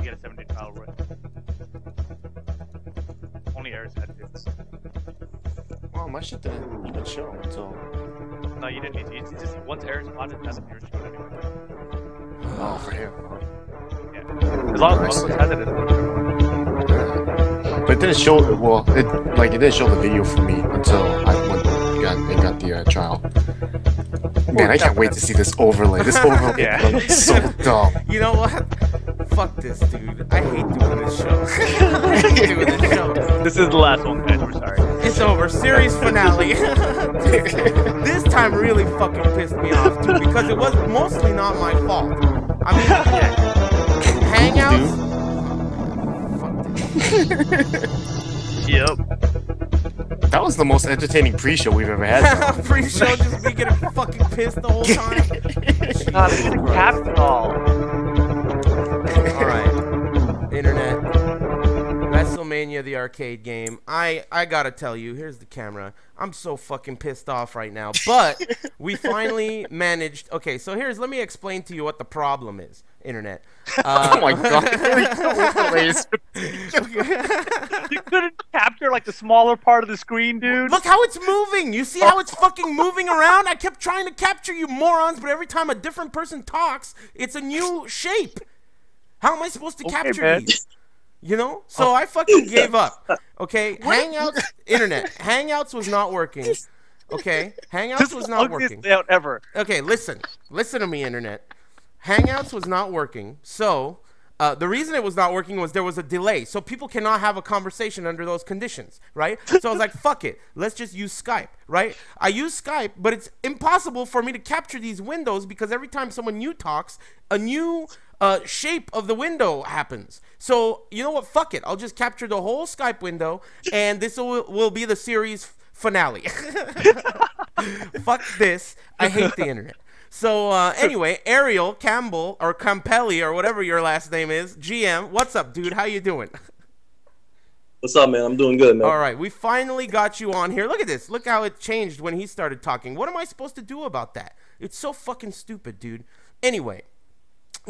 get a 7-day trial run. Only Aries had hits. Oh, my shit didn't even show until. No, you didn't need to. You just once Aries spotted, that's when you're showing anyway. Oh, for him. Yeah. As long as one of us has it, it's But it didn't show. Well, it didn't show the video for me until I got the trial. Man, I can't wait to see this overlay. This overlay looks so dumb. You know what? Fuck this, dude. I hate doing this show. I hate doing this show. This is the last one, guys. We're sorry. It's over. Series finale. This time really fucking pissed me off, too, because it was mostly not my fault. I mean, Hangouts? Fuck this. Yep. That was the most entertaining pre-show we've ever had. Pre-show, just me getting fucking pissed the whole time. God, they didn't cap it all. Alright. Internet. WrestleMania, the arcade game. I gotta tell you, here's the camera. I'm so fucking pissed off right now. But we finally managed. Okay, so let me explain to you what the problem is, Internet. Oh my god. You couldn't capture like the smaller part of the screen, dude. Look how it's moving. You see how it's fucking moving around? I kept trying to capture you morons, but every time a different person talks, it's a new shape. How am I supposed to capture these? You know? So I fucking gave up. Okay? Hangouts, Internet. Hangouts was not working. Okay? Hangouts was not working. Layout ever. Okay, listen. Listen to me, Internet. Hangouts was not working. So the reason it was not working was there was a delay. So people cannot have a conversation under those conditions, right? So I was like, fuck it. Let's just use Skype, right? I use Skype, but it's impossible for me to capture these windows because every time someone new talks, a new shape of the window happens. So you know what? Fuck it. I'll just capture the whole Skype window, and this will be the series finale. Fuck this. I hate the internet. So anyway, Ariel Campbell or Campelli or whatever your last name is, GM, what's up, dude? How you doing? What's up, man? I'm doing good, man. All right, we finally got you on here. Look at this. Look how it changed when he started talking. What am I supposed to do about that? It's so fucking stupid, dude. Anyway,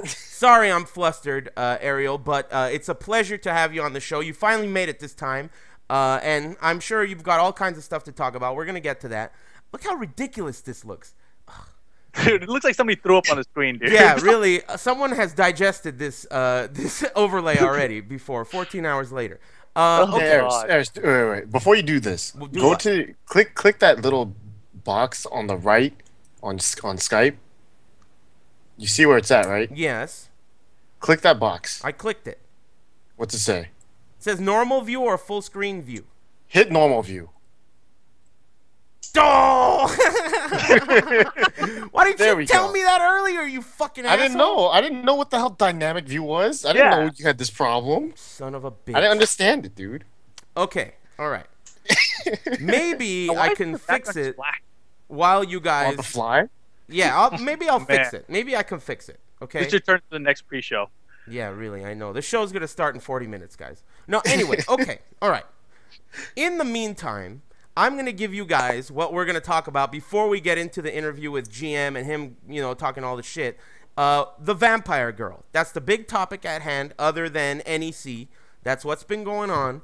sorry I'm flustered, Ariel, but it's a pleasure to have you on the show. You finally made it this time, and I'm sure you've got all kinds of stuff to talk about. We're going to get to that. Look how ridiculous this looks. Dude, it looks like somebody threw up on the screen, dude. Yeah, really. Someone has digested this this overlay already before, 14 hours later. Okay. Aris, wait. Before you do this, click that little box on the right on Skype. You see where it's at, right? Yes. Click that box. I clicked it. What's it say? It says normal view or full screen view. Hit normal view. Oh! Why didn't you tell me that earlier, you fucking asshole? I didn't know. I didn't know what the hell dynamic view was. I didn't know you had this problem. Son of a bitch. I didn't understand it, dude. Okay. All right. Maybe I can fix it while you guys... On the fly? Yeah, maybe I'll fix it. Maybe I can fix it. Okay? This should turn to the next pre-show. Yeah, really, I know. The show's going to start in 40 minutes, guys. No, anyway, okay. All right. In the meantime, I'm going to give you guys what we're going to talk about before we get into the interview with GM and him, you know, talking all the shit. The vampire girl. That's the big topic at hand other than NEC. That's what's been going on.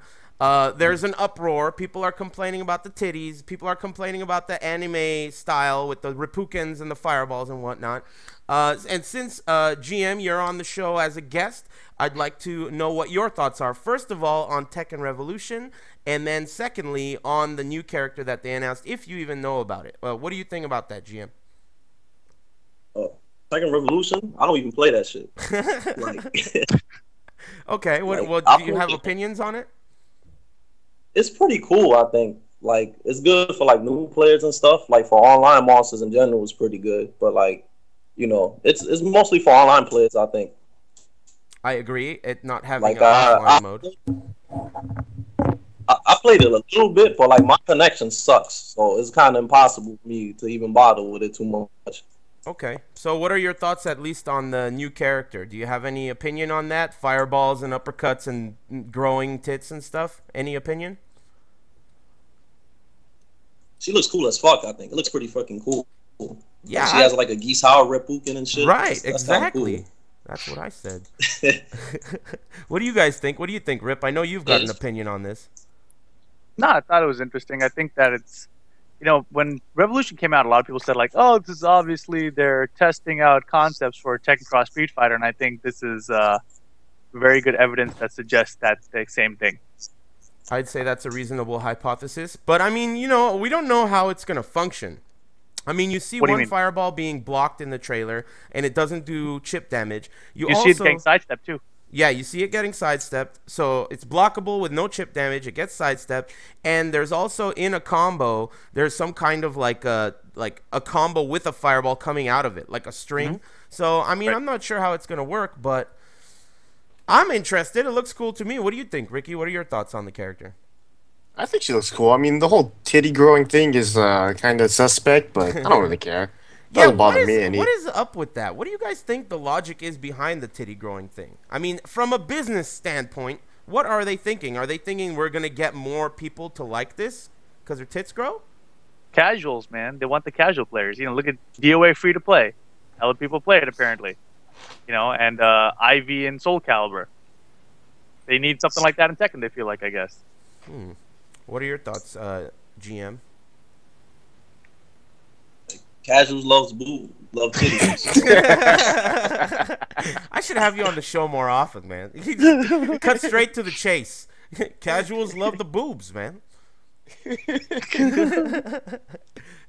There's an uproar. People are complaining about the titties. People are complaining about the anime style with the Rippukens and the fireballs and whatnot. And since, GM, you're on the show as a guest, I'd like to know what your thoughts are. First of all, on Tekken Revolution, and then secondly, on the new character that they announced, if you even know about it. What do you think about that, GM? Tekken Revolution? I don't even play that shit. Okay, what do you have opinions on it? It's pretty cool, I think. Like, it's good for, like, new players and stuff. Like, for online monsters in general, it's pretty good. But, like, you know, it's mostly for online players, I think. I agree. It not having an offline mode. I played it a little bit, but, like, my connection sucks. So it's kind of impossible for me to even bother with it too much. Okay. So what are your thoughts, at least, on the new character? Do you have any opinion on that? Fireballs and uppercuts and growing tits and stuff? Any opinion? She looks cool as fuck, I think. It looks pretty fucking cool. Yeah. Like she has, like, a Geese Howl Reppuken and shit. Right, exactly. Cool. That's what I said. What do you guys think? What do you think, Rip? I know you've got an opinion on this. No, I thought it was interesting. I think that it's, you know, when Revolution came out, a lot of people said like, "Oh, this is obviously they're testing out concepts for Tekken Cross Street Fighter," and I think this is very good evidence that suggests that's the same thing. I'd say that's a reasonable hypothesis, but I mean, you know, we don't know how it's gonna function. I mean, you see one fireball being blocked in the trailer, and it doesn't do chip damage. You also see it getting sidestepped too. Yeah, you see it getting sidestepped, so it's blockable with no chip damage. It gets sidestepped, and there's also in a combo, there's some kind of like a combo with a fireball coming out of it, like a string. So I mean, I'm not sure how it's gonna work, but I'm interested. It looks cool to me. What do you think, Ricky? What are your thoughts on the character? I think she looks cool. I mean, the whole titty growing thing is kind of suspect, but I don't really care. Doesn't bother me any. What is up with that? What do you guys think the logic is behind the titty growing thing? I mean, from a business standpoint, what are they thinking? Are they thinking we're going to get more people to like this because their tits grow? Casuals, man. They want the casual players. You know, look at DOA free to play. Hella people play it, apparently. You know, and Ivy and Soul Calibur. They need something like that in Tekken, they feel like, I guess. What are your thoughts, GM? Casuals love titties. I should have you on the show more often, man. Cut straight to the chase. Casuals love the boobs, man.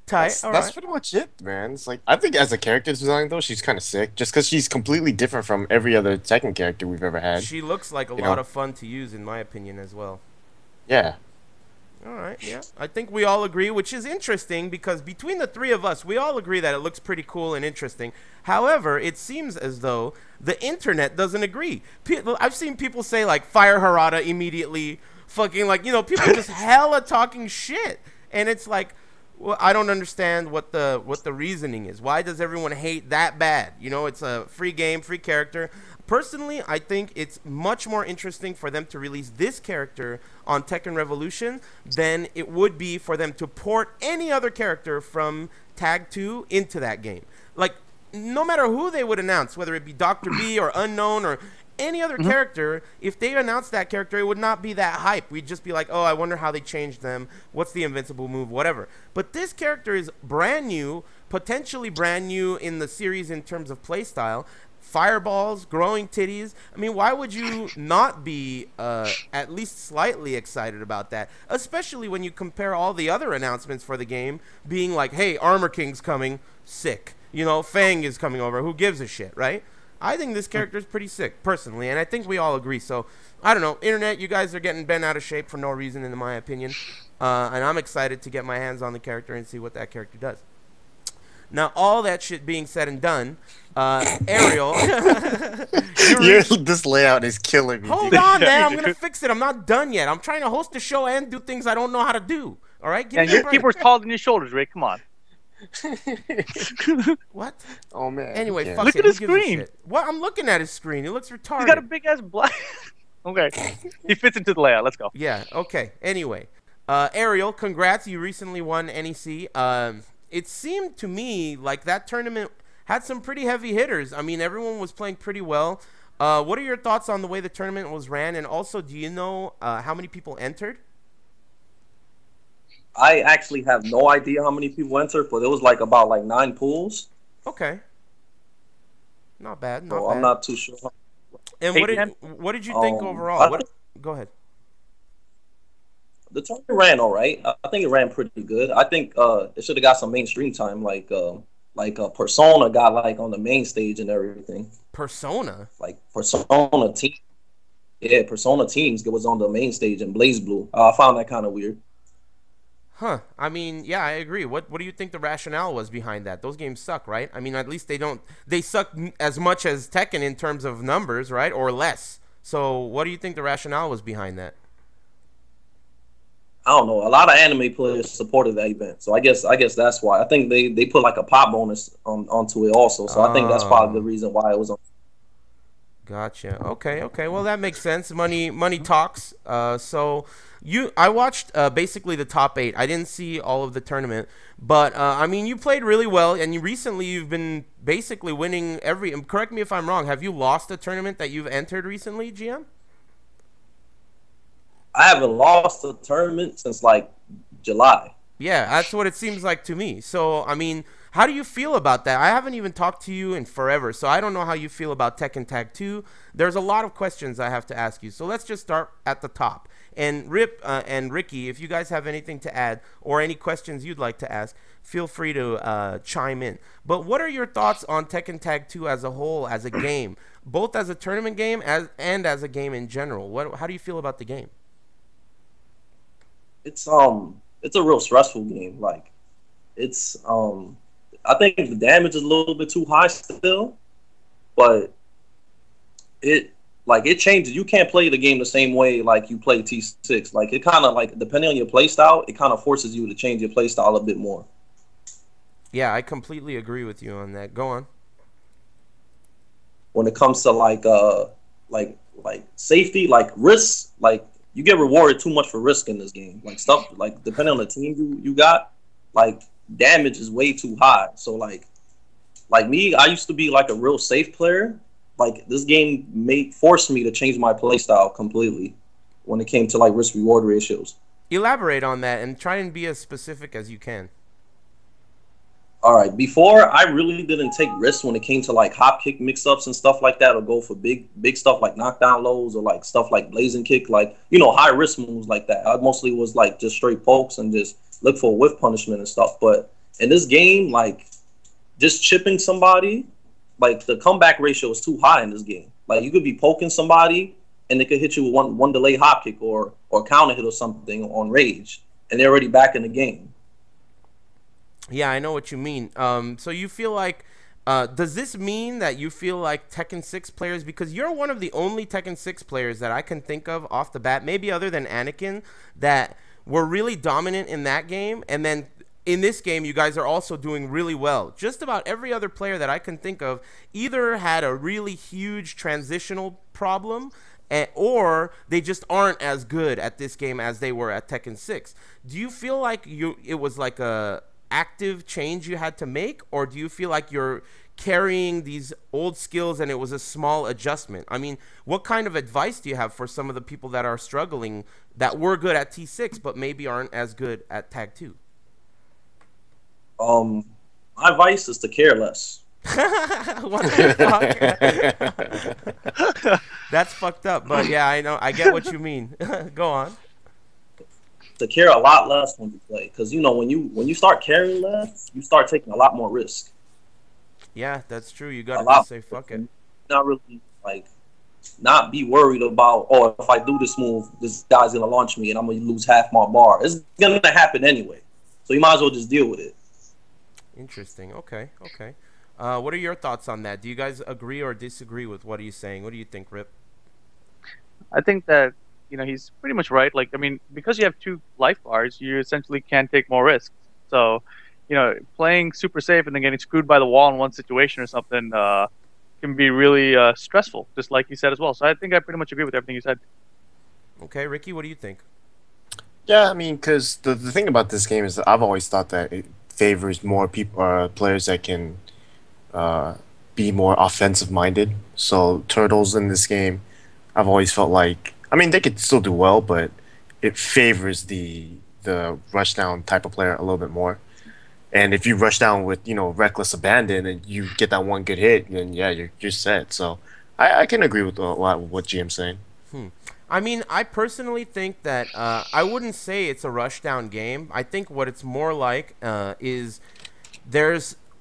That's pretty much it, man. It's like, I think as a character design, though, she's kind of sick. Just because she's completely different from every other Tekken character we've ever had. She looks like a lot of fun to use, in my opinion, as well. Yeah. All right, yeah. I think we all agree, which is interesting because between the three of us, we all agree that it looks pretty cool and interesting. However, it seems as though the internet doesn't agree. I've seen people say, like, fire Harada immediately, fucking, like, you know, people just hella talking shit. And it's like, well, I don't understand what the reasoning is. Why does everyone hate that bad? You know, it's a free game, free character. Personally, I think it's much more interesting for them to release this character on Tekken Revolution than it would be for them to port any other character from Tag 2 into that game. Like, no matter who they would announce, whether it be Dr. B or Unknown or any other character, if they announced that character, it would not be that hype. We'd just be like, oh, I wonder how they changed them. What's the invincible move, whatever. But this character is brand new, potentially brand new in the series in terms of playstyle. Fireballs, growing titties. I mean, why would you not be at least slightly excited about that? Especially when you compare all the other announcements for the game being like, hey, Armor King's coming, sick. You know, Fang is coming over, who gives a shit, right? I think this character is pretty sick, personally, and I think we all agree. So, I don't know. Internet, you guys are getting bent out of shape for no reason, in my opinion. And I'm excited to get my hands on the character and see what that character does. Now, all that shit being said and done, Ariel, this layout is killing me. Hold on, man. I'm gonna fix it. I'm not done yet. I'm trying to host the show and do things I don't know how to do. All right, and your keyboard's taller than your shoulders, Ray. Come on. What? Oh man. Anyway, fuck look it. at his screen. What? I'm looking at his screen. It looks retarded. He's got a big ass black. Okay, he fits into the layout. Let's go. Yeah. Okay. Anyway, Ariel, congrats. You recently won NEC. It seemed to me like that tournament had some pretty heavy hitters. I mean, everyone was playing pretty well. What are your thoughts on the way the tournament was ran? And also, do you know how many people entered? I actually have no idea how many people entered, but it was like about 9 pools. Okay. Not bad. Not so bad. I'm not too sure. And what did you think overall? Go ahead. The tournament ran all right. I think it ran pretty good. I think it should have got some mainstream time, like Persona got on the main stage and everything. Persona? Like Persona team. Yeah, Persona Teams was on the main stage in Blaze Blue. I found that kind of weird. Huh. I mean, yeah, I agree. What do you think the rationale was behind that? Those games suck, right? I mean, at least they suck as much as Tekken in terms of numbers, right? Or less. So what do you think the rationale was behind that? I don't know. A lot of anime players supported that event, so I guess that's why. I think they put a pop bonus onto it also. So I think that's probably the reason why it was on. Gotcha. Okay, okay. Well, that makes sense. Money talks. I watched basically the top 8. I didn't see all of the tournament, but I mean, you played really well, and you've been basically winning every. Correct me if I'm wrong. Have you lost a tournament that you've entered recently, GM? I haven't lost a tournament since like July. Yeah, that's what it seems like to me. So, I mean, how do you feel about that? I haven't even talked to you in forever, so I don't know how you feel about Tekken Tag 2. There's a lot of questions I have to ask you. So let's just start at the top. And Rip and Ricky, if you guys have anything to add or any questions you'd like to ask, feel free to chime in. But what are your thoughts on Tekken Tag 2 as a whole, as a game, both as a tournament game and as a game in general? How do you feel about the game? It's a real stressful game. Like, it's I think the damage is a little bit too high still, but it changes. You can't play the game the same way like you play T6. Like, it kind of, like, depending on your play style, it kind of forces you to change your play style a bit more. Yeah, I completely agree with you on that. Go on. When it comes to like safety, like risks, like, you get rewarded too much for risk in this game. Like, stuff, like, depending on the team you got, like, damage is way too high. So like me, I used to be like a real safe player. Like, this game forced me to change my play style completely when it came to like risk reward ratios. Elaborate on that and try and be as specific as you can. All right. Before, I really didn't take risks when it came to like hop kick mix-ups and stuff like that, or go for big stuff like knockdown lows or like stuff like blazing kick, like, you know, high risk moves like that. I mostly was like just straight pokes and just look for whiff punishment and stuff. But in this game, like, just chipping somebody, like, the comeback ratio is too high in this game. Like, you could be poking somebody and they could hit you with one delay hop kick or counter hit or something on rage, and they're already back in the game. Yeah, I know what you mean. So you feel like, does this mean that you feel like Tekken 6 players, because you're one of the only Tekken 6 players that I can think of off the bat, maybe other than Anakin, that were really dominant in that game, and then in this game you guys are also doing really well. Just about every other player that I can think of either had a really huge transitional problem, or they just aren't as good at this game as they were at Tekken 6. Do you feel like it was like a active change you had to make, or do you feel like you're carrying these old skills and it was a small adjustment? I mean, what kind of advice do you have for some of the people that are struggling, that were good at T6 but maybe aren't as good at Tag 2? My advice is to care less. What the fuck? That's fucked up, but yeah, I know, I get what you mean. Go on. To care a lot less when you play, because, you know, when you start caring less, you start taking a lot more risk. Yeah, that's true. You gotta say fuck it. Not really, like, not be worried about, oh, if I do this move, this guy's gonna launch me and I'm gonna lose half my bar. It's gonna happen anyway, so you might as well just deal with it. Interesting. Okay. What are your thoughts on that? Do you guys agree or disagree with what he's saying? What do you think, Rip? I think that, you know, he's pretty much right. Like, I mean, because you have 2 life bars, you essentially can take more risks. So, you know, playing super safe and then getting screwed by the wall in one situation or something can be really stressful, just like you said as well. So I think I pretty much agree with everything you said. Okay, Ricky, what do you think? Yeah, I mean, because the thing about this game is that I've always thought that it favors more people, players that can be more offensive-minded. So turtles in this game, I've always felt like, I mean, they could still do well, but it favors the rushdown type of player a little bit more. And if you rush down with, you know, reckless abandon and you get that one good hit, then yeah, you're set. So I can agree with a lot of what GM's saying. I mean, I personally think that I wouldn't say it's a rushdown game. I think what it's more like is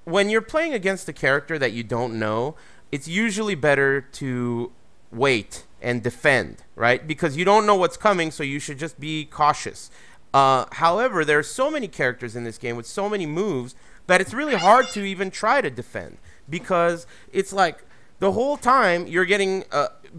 when you're playing against a character that you don't know, it's usually better to wait and defend, right? Because you don't know what's coming, so you should just be cautious. However, there are so many characters in this game with so many moves that it's really hard to even try to defend, because it's like the whole time you're getting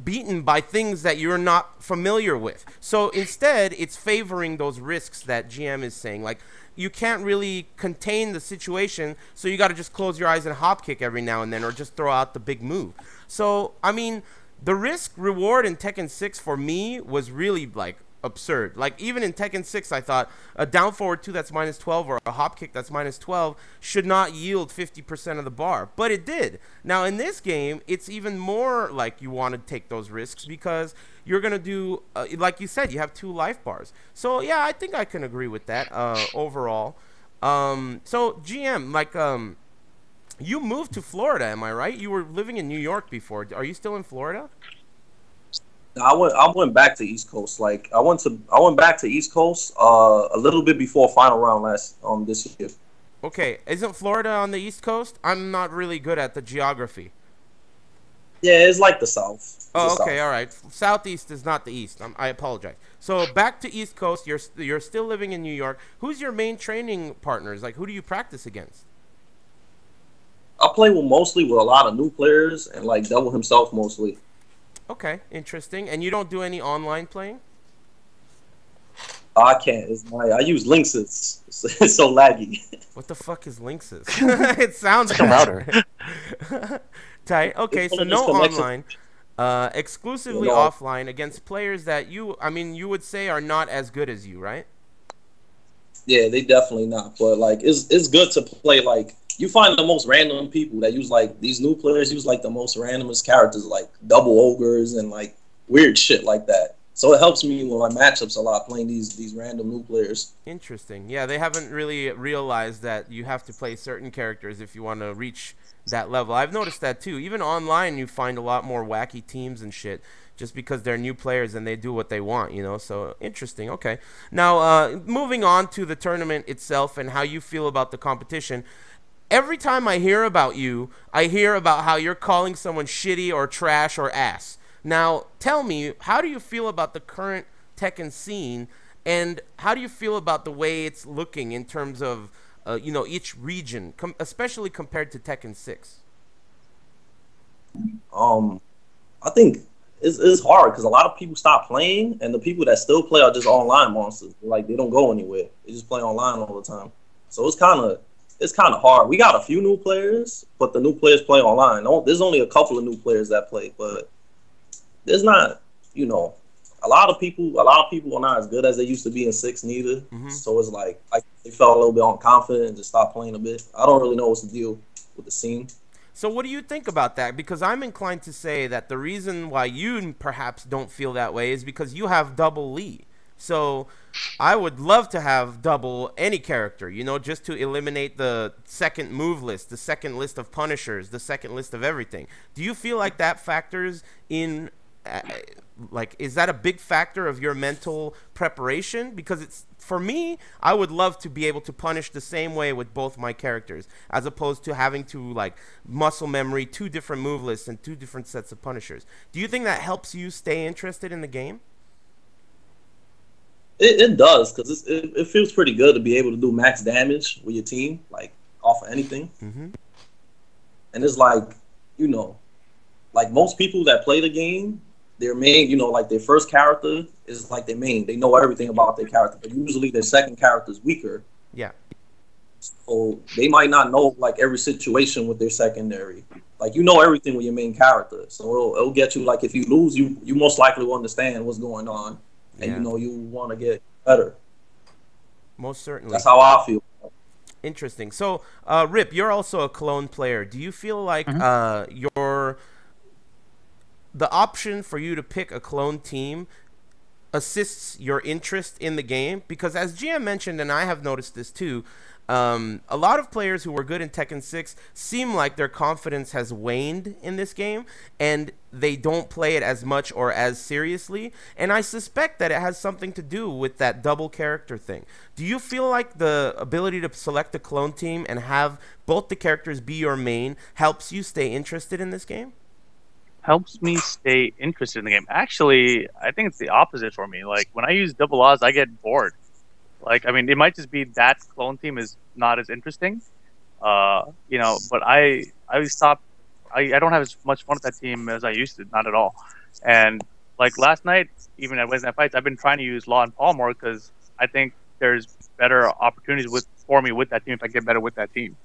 beaten by things that you're not familiar with. So instead, it's favoring those risks that GM is saying. Like, you can't really contain the situation, so you got to just close your eyes and hop kick every now and then, or just throw out the big move. So, I mean, The risk reward in Tekken 6 for me was really like absurd. Like even in Tekken 6, I thought a down forward 2 that's minus 12 or a hop kick that's minus 12 should not yield 50% of the bar, but it did. Now in this game, it's even more like you want to take those risks because you're gonna do like you said, you have 2 life bars. So yeah, I think I can agree with that overall. So GM, like you moved to Florida, am I right? You were living in New York before. Are you still in Florida? I went back to East Coast. Like I went back to East Coast a little bit before final round this year. Okay, isn't Florida on the East Coast? I'm not really good at the geography. Yeah, it's like the South. Oh, okay, all right. Southeast is not the East. I apologize. So back to East Coast. You're still living in New York. Who's your main training partners? Like, who do you practice against? I play mostly with a lot of new players and like Devil himself mostly. Okay, interesting. And you don't do any online playing? I can't. I use Linksys. It's so laggy. What the fuck is Linksys? It sounds like a router. Tight. Okay, so no online. Exclusively offline against players that you would say are not as good as you, right? Yeah, they definitely not. But like, it's good to play. Like, you find the most random people that use like these new players use like the most randomest characters, like double ogres and like weird shit like that. So it helps me with my matchups a lot playing these random new players. Interesting. Yeah, they haven't really realized that you have to play certain characters if you want to reach that level. I've noticed that too. Even online, you find a lot more wacky teams and shit just because they're new players and they do what they want, you know? So, interesting. Okay. Now, moving on to the tournament itself and how you feel about the competition. Every time I hear about you, I hear about how you're calling someone shitty or trash or ass. Now, tell me, how do you feel about the current Tekken scene, and how do you feel about the way it's looking in terms of, each region, especially compared to Tekken 6? I think it's hard because a lot of people stop playing, and the people that still play are just online monsters. Like, they don't go anywhere. They just play online all the time. So it's kind of hard. We got a few new players, but the new players play online. There's only a couple of new players that play, but there's not, a lot of people are not as good as they used to be in 6 neither. Mm-hmm. So it's like they felt a little bit unconfident and just stopped playing a bit. I don't really know what's the deal with the scene. So what do you think about that? Because I'm inclined to say that the reason why you perhaps don't feel that way is because you have double Lee. So I would love to have double any character, just to eliminate the second move list, the second list of punishers, the second list of everything. Do you feel like that factors in, is that a big factor of your mental preparation? Because for me, I would love to be able to punish the same way with both my characters, as opposed to having to muscle memory 2 different move lists and 2 different sets of punishers. Do you think that helps you stay interested in the game? It does, because it feels pretty good to be able to do max damage with your team, like off of anything. Mm-hmm. And it's like most people that play the game, their main, their first character is like their main. They know everything about their character, but usually their second character is weaker. Yeah. So they might not know every situation with their secondary. Like, everything with your main character. So it'll get you, if you lose, you most likely will understand what's going on. And, you want to get better. Most certainly. That's how I feel. Interesting. So, Rip, you're also a clone player. Do you feel like the option for you to pick a clone team assists your interest in the game? Because as GM mentioned, and I have noticed this too, a lot of players who were good in Tekken 6 seem like their confidence has waned in this game, and they don't play it as much or as seriously. And I suspect that it has something to do with that double character thing. Do you feel like the ability to select a clone team and have both the characters be your main helps you stay interested in this game? Helps me stay interested in the game. Actually, I think it's the opposite for me. Like, when I use double Oz, I get bored. It might just be that clone team is not as interesting, but I stopped. I don't have as much fun with that team as I used to, not at all. And last night, even at Wednesday Night Fights, I've been trying to use Law and Paul more because I think there's better opportunities for me with that team if I get better with that team.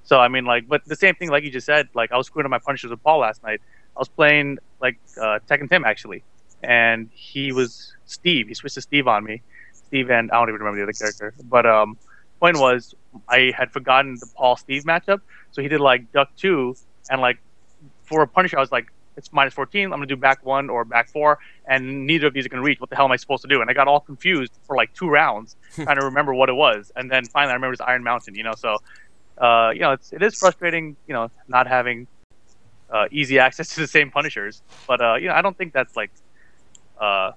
So but the same thing, like you just said, I was screwing up my punches with Paul last night. I was playing like Tekken Tim actually, and he was Steve. He switched to Steve on me. Steve and I don't even remember the other character. But point was I had forgotten the Paul Steve matchup, so he did like duck two, and like for a Punisher I was like it's minus 14. I'm gonna do back one or back four, and neither of these are gonna reach. What the hell am I supposed to do? And I got all confused for like 2 rounds trying to remember what it was, and then finally I remember it's Iron Mountain. So it is frustrating, not having easy access to the same Punishers. But I don't think that's like the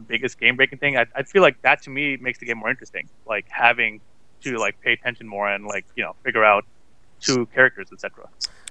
biggest game breaking thing. I feel like that to me makes the game more interesting, like having to like pay attention more and like figure out 2 characters, etc.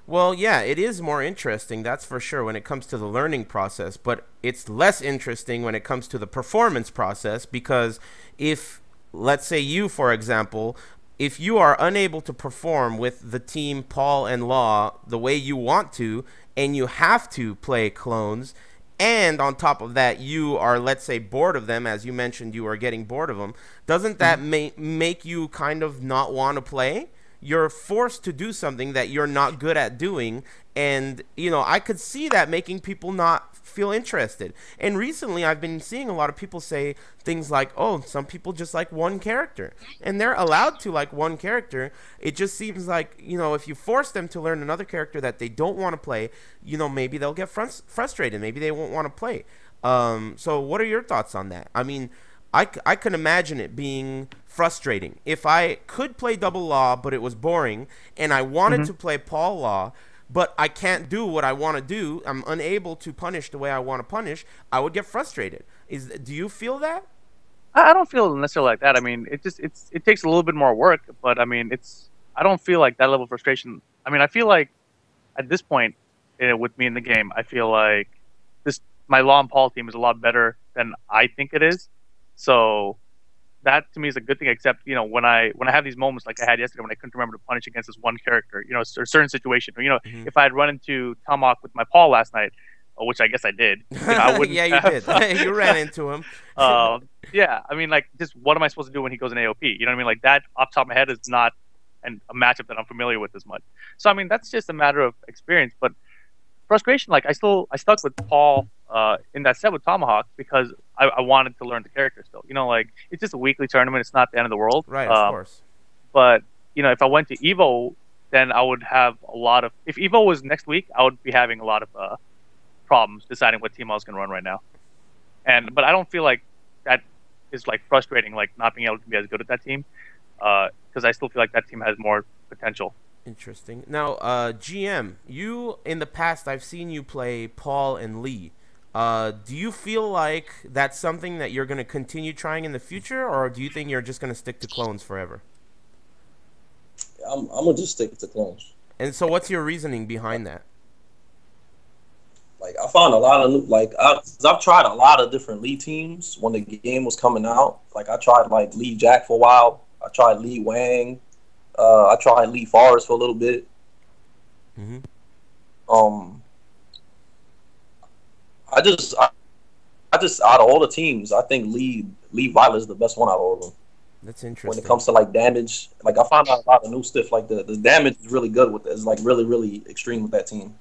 Well, yeah, it is more interesting, that's for sure, when it comes to the learning process, but it's less interesting when it comes to the performance process, because if, let's say you, for example, if you are unable to perform with the team Paul and Law the way you want to, and you have to play clones, and on top of that, you are, let's say, bored of them, as you mentioned you are getting bored of them, doesn't that make you kind of not want to play? You're forced to do something that you're not good at doing, and I could see that making people not feel interested. And recently I've been seeing a lot of people say things like, oh, some people just like one character, and they're allowed to like one character. It just seems like if you force them to learn another character that they don't want to play, maybe they'll get frustrated, maybe they won't want to play. So what are your thoughts on that? I mean, I can imagine it being frustrating. If I could play double Law, but it was boring, and I wanted to play Paul Law, but I can't do what I want to do, I'm unable to punish the way I want to punish, I would get frustrated. Do you feel that? I don't feel necessarily like that. I mean, it takes a little bit more work, but I mean, I don't feel like that level of frustration. I mean, I feel like at this point with me in the game, I feel like my Law and Paul team is a lot better than I think it is. So that to me is a good thing. Except when I have these moments like I had yesterday when I couldn't remember to punish against this one character, a certain situation. Or, if I had run into Tomahawk with my Paul last night, which I guess I did. I wouldn't. Yeah, you did. You ran into him. Yeah, I mean, like, just what am I supposed to do when he goes in AOP? You know what I mean? Like that off the top of my head is not a matchup that I'm familiar with as much. So I mean, that's just a matter of experience. But frustration, like I stuck with Paul in that set with Tomahawk because I wanted to learn the character still. Like it's just a weekly tournament. It's not the end of the world. Right, of course. But if I went to Evo, then I would have a lot of. If Evo was next week, I would be having a lot of problems deciding what team I was going to run right now. But I don't feel like that is like frustrating, like not being able to be as good at that team, because I still feel like that team has more potential. Interesting. Now, GM, you in the past, I've seen you play Paul and Lee. Do you feel like that's something that you're going to continue trying in the future, or do you think you're just going to stick to clones forever? I'm gonna just stick to clones. And so, what's your reasoning behind that? Like I found a lot of new, I've tried a lot of different Lee teams when the game was coming out. Like I tried like Lee Jack for a while. I tried Lee Wang. I tried Lee Forrest for a little bit. I just out of all the teams, I think Lee Violet is the best one out of all of them. That's interesting. When it comes to like damage, like I found out a lot of new stuff. Like the damage is really good with it. It's like really, really extreme with that team.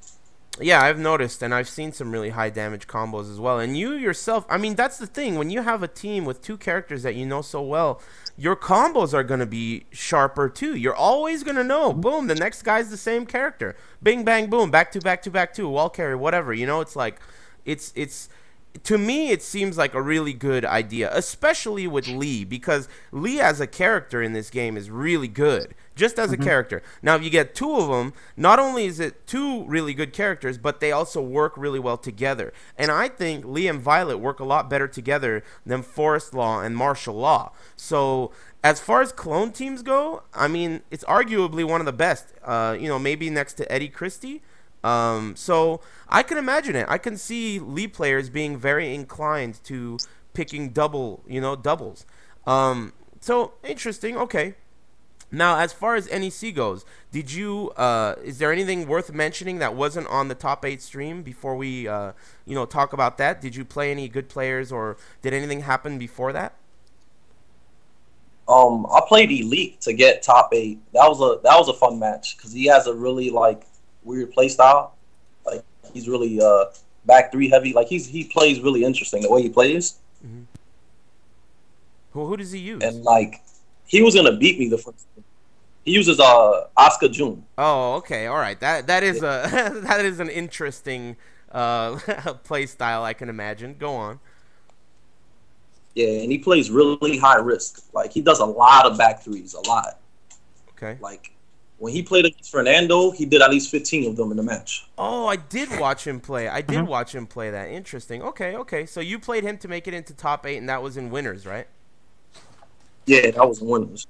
Yeah, I've noticed, and I've seen some really high damage combos as well. And you yourself, I mean, that's the thing. When you have a team with 2 characters that you know so well, your combos are going to be sharper too. You're always going to know, boom, the next guy's the same character. Bing, bang, boom, back to back to back to, wall carry, whatever. It's like, it's to me, it seems like a really good idea, especially with Lee, because Lee as a character in this game is really good, just as a character. Now, if you get 2 of them, not only is it 2 really good characters, but they also work really well together. And I think Lee and Violet work a lot better together than Forest Law and Martial Law. So as far as clone teams go, I mean, it's arguably one of the best, maybe next to Eddie Christie. So I can imagine it. I can see Lee players being very inclined to picking doubles. So interesting. Okay. Now, as far as NEC goes, did you is there anything worth mentioning that wasn't on the top 8 stream before we talk about that? Did you play any good players, or did anything happen before that? I played Elite to get top 8. That was a fun match because he has a really like weird play style. Like he's really back three heavy. Like he plays really interesting the way he plays. Mm-hmm. Well, who does he use? And like he was gonna beat me the first time. He uses Oscar June. Oh, okay, all right. That is a that is an interesting play style, I can imagine. Go on. Yeah, and he plays really high risk. Like he does a lot of back threes, a lot. Okay. Like when he played against Fernando, he did at least 15 of them in the match. Oh, I did watch him play. I did watch him play that. Interesting. Okay. So you played him to make it into top 8, and that was in winners, right? Yeah, that was winners.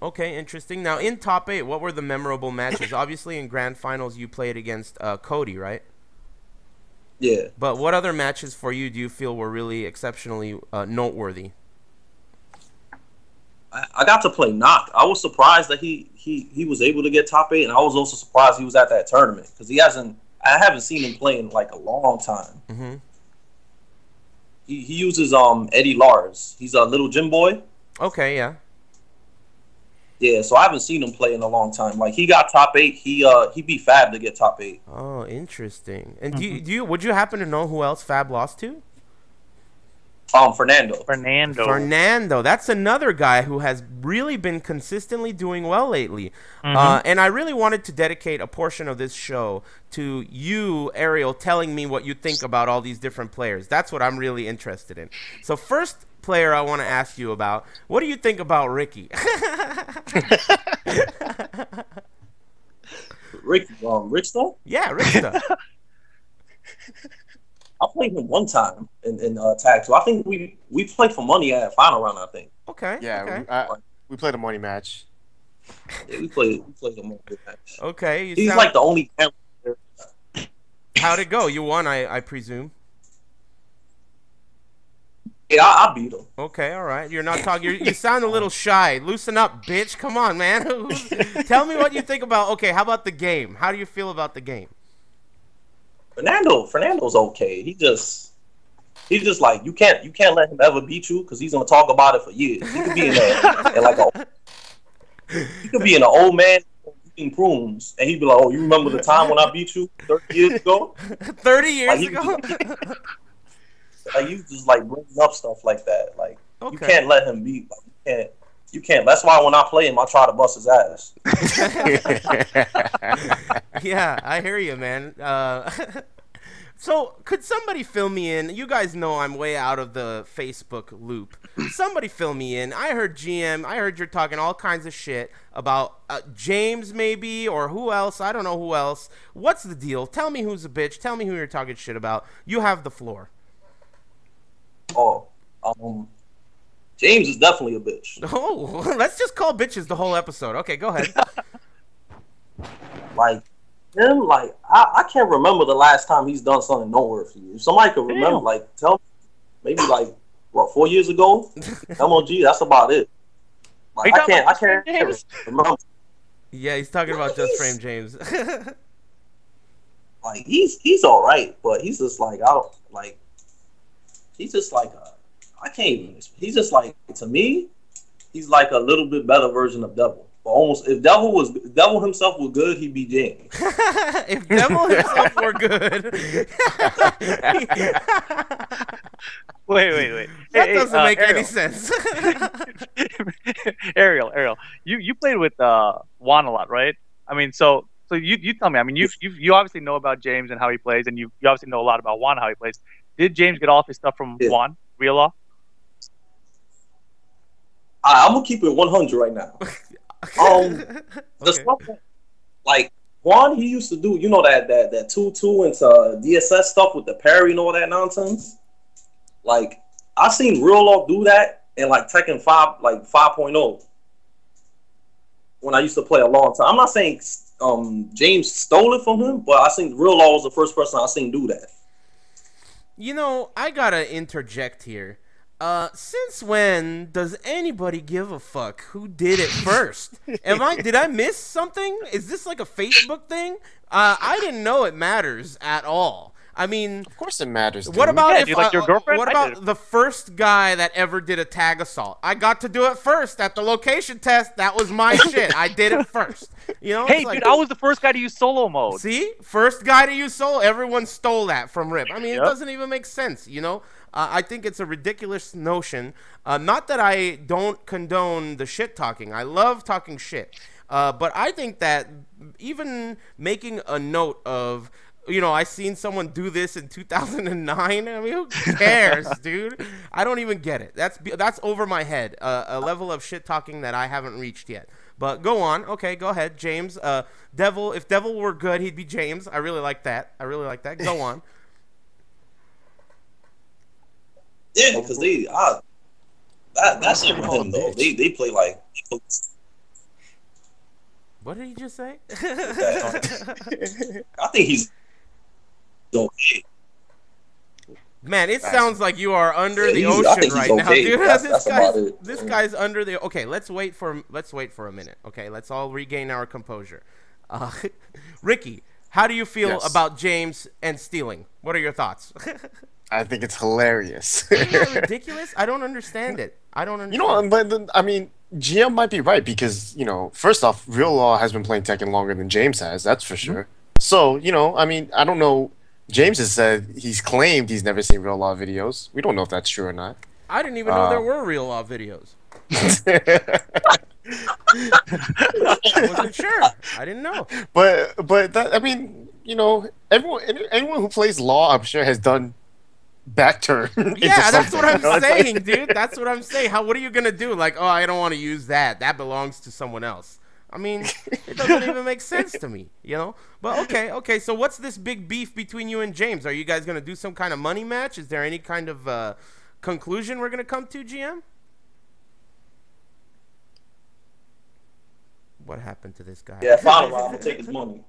Okay, interesting. Now, in top 8, what were the memorable matches? Obviously, in grand finals, you played against Cody, right? Yeah. But what other matches for you do you feel were really exceptionally noteworthy? I got to play Knock. I was surprised that he was able to get top 8, and I was also surprised he was at that tournament because I haven't seen him play in like a long time. Mm-hmm. He uses Eddie Lars. He's a little gym boy. Okay, yeah. Yeah, so I haven't seen him play in a long time. Like he got top 8. He beat Fab to get top 8. Oh, interesting. And would you happen to know who else Fab lost to? Fernando. That's another guy who has really been consistently doing well lately. And I really wanted to dedicate a portion of this show to you, Ariel, telling me what you think about all these different players. That's what I'm really interested in. So first player I want to ask you about, what do you think about Ricky? Rickstah? Yeah, Rickstah. I played him one time in tag 2. I think we played for money at final round. I think. Okay. Yeah, okay. we played a money match. Yeah, we played a money match. Okay. He's like the only. How'd it go? You won, I presume. Yeah, I beat him. Okay, all right. You're not talking. You sound a little shy. Loosen up, bitch. Come on, man. Tell me what you think about. Okay, how about the game? How do you feel about the game? Fernando's okay. He just like you can't let him ever beat you because he's gonna talk about it for years. He could be in an old man eating prunes, and he'd be like, "Oh, you remember the time when I beat you 30 years ago?" 30 years ago. Like you just like bringing up stuff like that. Like you Okay. can't let him beat. Like, you can't. That's why when I play him, I try to bust his ass. Yeah, I hear you, man. So, could somebody fill me in? You guys know I'm way out of the Facebook loop. Somebody fill me in. I heard GM. I heard you're talking all kinds of shit about James, maybe, or who else. I don't know who else. What's the deal? Tell me who's a bitch. Tell me who you're talking shit about. You have the floor. Oh, James is definitely a bitch. Oh, let's just call bitches the whole episode. Okay, go ahead. Like him, like I can't remember the last time he's done something noteworthy. If somebody could remember, like tell me, maybe like 4 years ago, MOG. That's about it. Like I can't remember. Yeah, he's talking about Just Frame James. Like he's all right, but he's just like I don't like. He's just like I can't even. He's just like, to me, he's like a little bit better version of Devil. But almost, if Devil himself were good, he'd be James. If Devil himself were good. Wait. That doesn't make Ariel. any sense. Ariel, you played with Juan a lot, right? I mean, so you tell me. I mean, you obviously know about James and how he plays, and you obviously know a lot about Juan, how he plays. Did James get all of his stuff from Juan? Real law? I'm gonna keep it 100 right now. The stuff that, like Juan, he used to do, you know, that 2-2 into DSS stuff with the parry and all that nonsense. Like I seen Real Law do that in like Tekken 5, like 5.0. When I used to play a long time. I'm not saying James stole it from him, but I think Real Law was the first person I seen do that. You know, I gotta interject here. Since when does anybody give a fuck who did it first? Did I miss something? Is this like a Facebook thing? I didn't know it matters at all. I mean, Of course it matters, dude. what about Yeah, if dude, like your girlfriend? what I about did it. the first guy that ever did a tag assault? I got to do it first at the location test. That was my shit. I did it first. You know, Hey, it's like, dude, I was the first guy to use solo mode. see, first guy to use solo. Everyone stole that from Rip. I mean, it Yep. doesn't even make sense. You know, I think it's a ridiculous notion. Not that I don't condone the shit talking. I love talking shit. But I think that even making a note of, you know, I seen someone do this in 2009. I mean, who cares, dude? I don't even get it. That's over my head. A level of shit talking that I haven't reached yet. But go on. Okay, go ahead, James. Devil. If Devil were good, he'd be James. I really like that. Go on. Yeah, because that's it with him though. They play like. What did he just say? I think he's okay. Man, it sounds like you are under the I ocean think he's right now, okay. dude. That's about it. This guy's under the. Okay, let's wait for a minute. Okay, let's all regain our composure. Ricky, how do you feel about James and stealing? What are your thoughts? I think it's hilarious. Isn't that ridiculous? I don't understand it. I don't understand. You know, but I mean, GM might be right because, you know, first off, Real Law has been playing Tekken longer than James has, that's for sure. So, you know, I mean, I don't know. James has said he's claimed he's never seen Real Law videos. We don't know if that's true or not. I didn't even know there were Real Law videos. I wasn't sure. I didn't know. But that, I mean, you know, anyone who plays Law, I'm sure, has done back turn. Yeah, that's what I'm saying, dude. That's what I'm saying. What are you gonna do? Like, oh, I don't want to use that. That belongs to someone else. I mean, it doesn't even make sense to me, you know? But okay. So what's this big beef between you and James? Are you guys gonna do some kind of money match? Is there any kind of conclusion we're gonna come to, GM? What happened to this guy? Yeah, final round. I'm gonna take his money.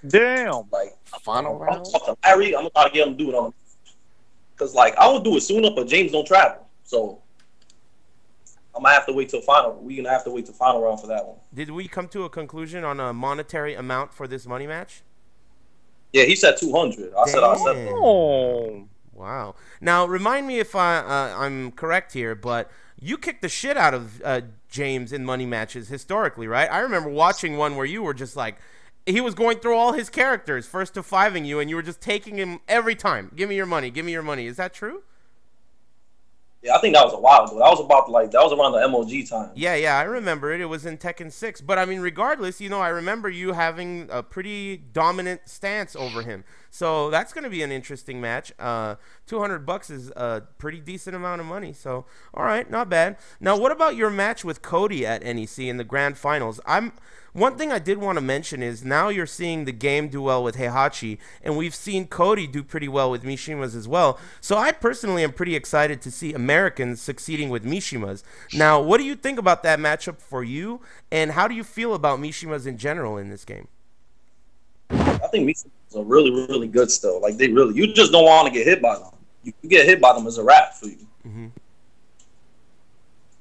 Damn. Like Final I'm round? talking to Larry. I'm gonna try to get him to do it on. Cause like I would do it sooner, but James don't travel, so I'm gonna have to wait till final. We're gonna have to wait till final round for that one. Did we come to a conclusion on a monetary amount for this money match? Yeah, he said 200. I said. Oh. Wow. Now, remind me if I'm correct here, but you kicked the shit out of James in money matches historically, right? I remember watching one where you were just like, he was going through all his characters, first to fiving you, and you were just taking him every time. Give me your money. Give me your money. Is that true? Yeah, I think that was a while ago. That was around the MOG time. Yeah, I remember it. It was in Tekken 6. But, I mean, regardless, you know, I remember you having a pretty dominant stance over him. So that's going to be an interesting match. $200 is a pretty decent amount of money. So, all right, not bad. Now, what about your match with Cody at NEC in the Grand Finals? One thing I did want to mention is now you're seeing the game do well with Heihachi, and we've seen Cody do pretty well with Mishimas as well. So I personally am pretty excited to see Americans succeeding with Mishimas. Now, what do you think about that matchup for you, and how do you feel about Mishimas in general in this game? I think Mishimas are really, really good still. Like you just don't want to get hit by them. You get hit by them as a wrap for you. Mm-hmm.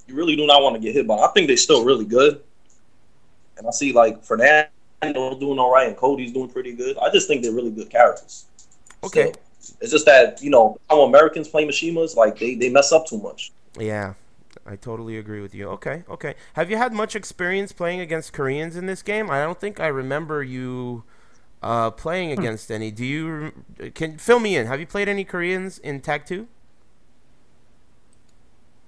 You really do not want to get hit by them. I think they're still really good. And I see like Fernando doing all right and Cody's doing pretty good. I just think they're really good characters. Okay. Still. It's just that, you know, how Americans play Mishimas, like they mess up too much. Yeah, I totally agree with you. Okay. Have you had much experience playing against Koreans in this game? I don't think I remember you playing against any. Can fill me in? Have you played any Koreans in Tag 2?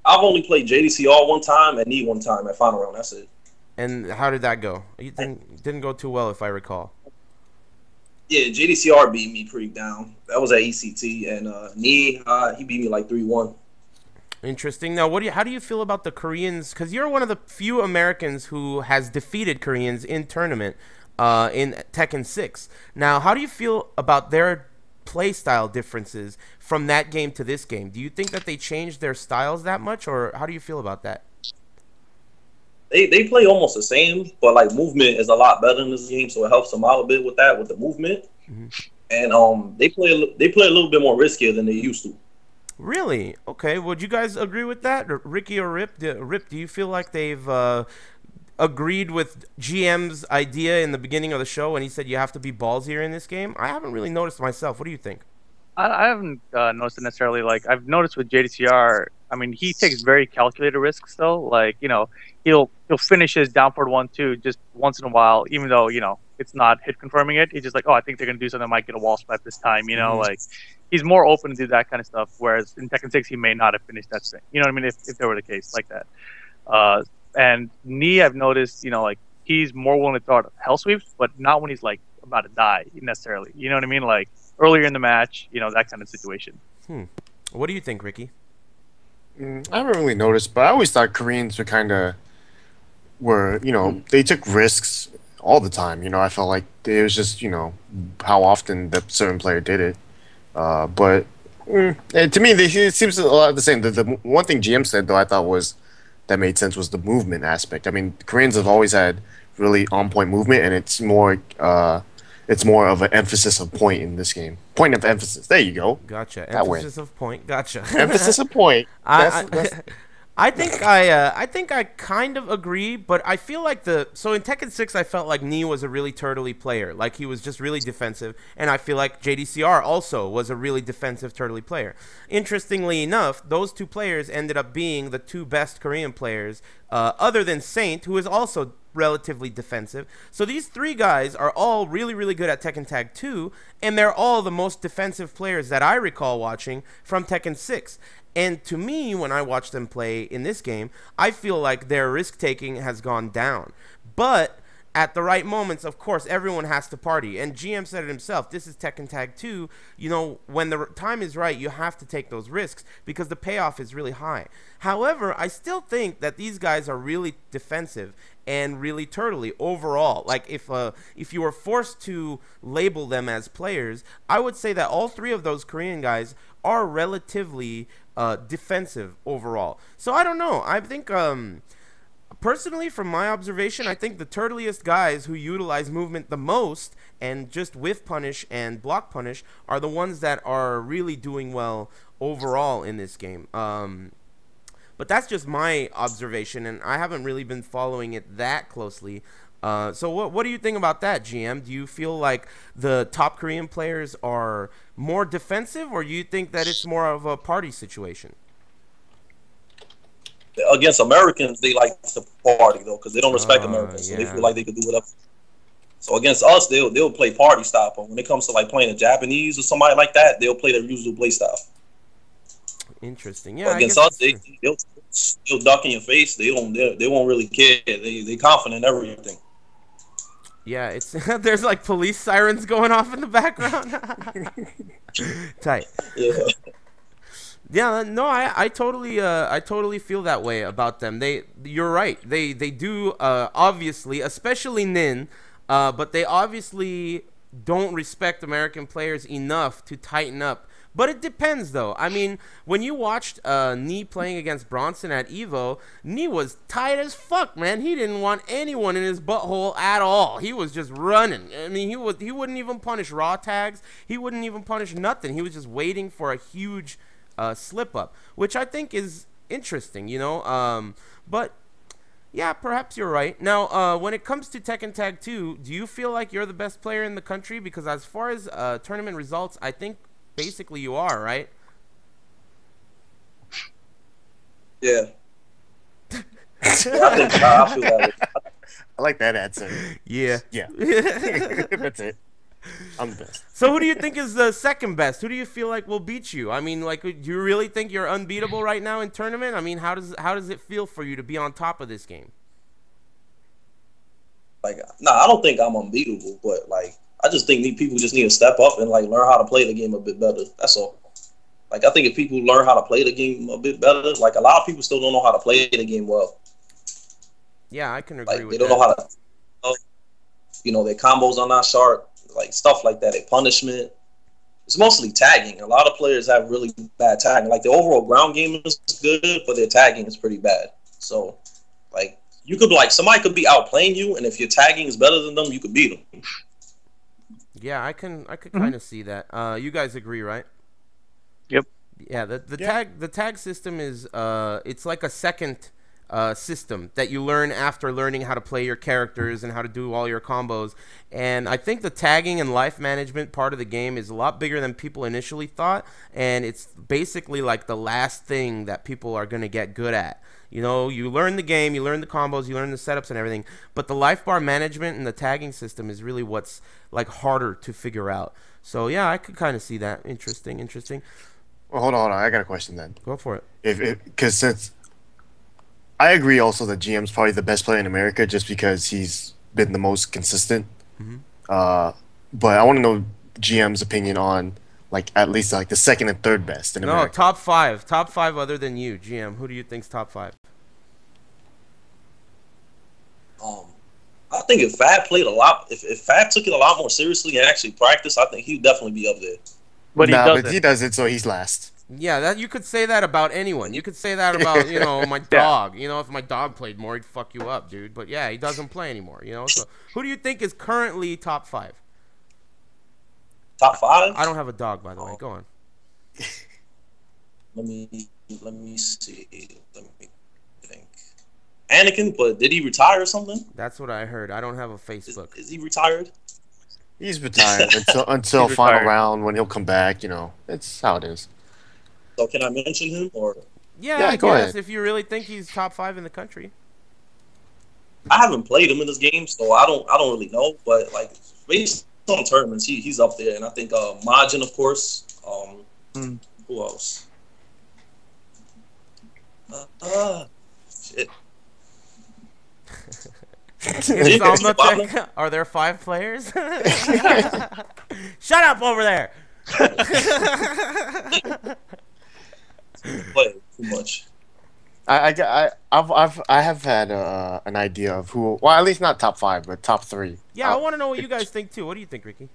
I've only played JDCR one time and Knee one time at final round. That's it. And how did that go? It didn't go too well, if I recall. Yeah, JDCR beat me pretty down. That was at ECT, and Knee, he beat me like 3-1. Interesting. Now, how do you feel about the Koreans? Because you're one of the few Americans who has defeated Koreans in tournament in Tekken 6. Now, how do you feel about their play style differences from that game to this game? Do you think that they changed their styles that much, or how do you feel about that? They play almost the same, but like movement is a lot better in this game, so it helps them out a bit with the movement. Mm-hmm. And they play a little bit more riskier than they used to. Really? Okay. Would you guys agree with that, Ricky or Rip? Rip, do you feel like they've agreed with GM's idea in the beginning of the show when he said you have to be ballsier in this game? I haven't really noticed myself. What do you think? I haven't noticed it necessarily. Like I've noticed with JDCR, I mean, he takes very calculated risks though. Like he'll finish his down forward 1-2 just once in a while, even though it's not hit confirming it. He's just like, oh, I think they're gonna do something. I might get a wall swipe this time. Like he's more open to do that kind of stuff. Whereas in Tekken 6, he may not have finished that thing. You know what I mean? If there were the case like that. And Knee, I've noticed, like he's more willing to throw out hell sweeps, but not when he's like about to die necessarily. You know what I mean? Like earlier in the match, that kind of situation. What do you think, Ricky? I haven't really noticed, but I always thought Koreans were they took risks all the time. I felt like it was just how often that certain player did it. But to me, it seems a lot the same. The one thing GM said though, I thought that made sense was the movement aspect. I mean, Koreans have always had really on point movement, and it's more of an emphasis of point in this game. Point of emphasis. There you go. Gotcha. Emphasis of point. Gotcha. Emphasis of point. I think I kind of agree, but I feel like so in Tekken 6 I felt like Knee was a really turtley player. Like he was just really defensive, and I feel like JDCR also was a really defensive turtley player. Interestingly enough, those two players ended up being the two best Korean players other than Saint, who is also relatively defensive. So these three guys are all really, really good at Tekken Tag 2, and they're all the most defensive players that I recall watching from Tekken 6. And to me, when I watch them play in this game, I feel like their risk-taking has gone down. But at the right moments, of course, everyone has to party. And GM said it himself, this is Tekken Tag 2. When the time is right, you have to take those risks because the payoff is really high. However, I still think that these guys are really defensive and really turtley overall. Like if you were forced to label them as players, I would say that all three of those Korean guys are relatively defensive overall. So I don't know. I think personally, from my observation, I think the turtliest guys who utilize movement the most and just whiff punish and block punish are the ones that are really doing well overall in this game. But that's just my observation, and I haven't really been following it that closely. So what do you think about that, GM? Do you feel like the top Korean players are more defensive, or do you think that it's more of a party situation? Against Americans, they like to party though, because they don't respect Americans, so they feel like they could do whatever. So against us, they'll play party style. But when it comes to like playing a Japanese or somebody like that, they'll play their usual play style. Interesting. Yeah. Against us, they'll duck in your face. They won't really care. They confident in everything. Yeah, it's there's like police sirens going off in the background. Tight. Yeah. Yeah, no, I totally feel that way about them. You're right. They do obviously, especially Nin, but they obviously don't respect American players enough to tighten up. But it depends, though. I mean, when you watched Knee playing against Bronson at Evo, Knee was tight as fuck, man. He didn't want anyone in his butthole at all. He was just running. I mean, he wouldn't even punish raw tags. He wouldn't even punish nothing. He was just waiting for a huge slip up, which I think is interesting, but yeah, perhaps you're right. Now, when it comes to Tekken Tag 2, do you feel like you're the best player in the country? Because as far as tournament results, I think basically you are, right? Yeah. I feel that way. I like that answer. Yeah. Yeah. That's it. I'm the best. So who do you think is the second best? Who do you feel like will beat you? I mean, like, do you really think you're unbeatable right now in tournament? I mean, how does it feel for you to be on top of this game? Like, I don't think I'm unbeatable, but like, I just think people just need to step up and like learn how to play the game a bit better. That's all. Like, I think if people learn how to play the game a bit better, like a lot of people still don't know how to play the game well. Yeah, I can agree like, with that. They don't know how to, their combos are not sharp. Like stuff like that, a punishment. It's mostly tagging. A lot of players have really bad tagging. Like the overall ground game is good, but their tagging is pretty bad. So, like somebody could be outplaying you, and if your tagging is better than them, you could beat them. Yeah, I could kind of see that. You guys agree, right? Yep. Yeah, the tag system is it's like a second system that you learn after learning how to play your characters and how to do all your combos. And I think the tagging and life management part of the game is a lot bigger than people initially thought, and it's basically like the last thing that people are going to get good at. You know, you learn the game, you learn the combos, you learn the setups and everything, but the life bar management and the tagging system is really what's like harder to figure out. So yeah, I could kind of see that. Interesting. Well, hold on. I got a question then. Go for it. Because since I agree also that GM's probably the best player in America just because he's been the most consistent. But I want to know GM's opinion on like at least like the second and third best in America. No, top five other than you, GM. Who do you think's top 5? I think if Fab played a lot, if Fab took it a lot more seriously and actually practiced, I think he'd definitely be up there. But but he doesn't, so he's last. Yeah, that you could say that about anyone. You could say that about, you know, my dog. You know, if my dog played more, he'd fuck you up, dude. But yeah, he doesn't play anymore, you know. So who do you think is currently top 5? Top 5? I don't have a dog, by the way. Go on. Let me see. Let me think. Anakin, but did he retire or something? That's what I heard. I don't have a Facebook. Is he retired? He's retired until He's final retired. round when he'll come back. You know, it's how it is. So can I mention him or? Yeah, I go guess ahead. if you really think he's top 5 in the country. I haven't played him in this game, so I don't really know. But like based on tournaments, he's up there, and I think Majin, of course. Who else? Shit. Is Almatech, are there 5 players? Shut up over there. Play too much. I have had an idea of who. Well, at least not top 5, but top 3. Yeah, I want to know what you guys think too. What do you think, Ricky?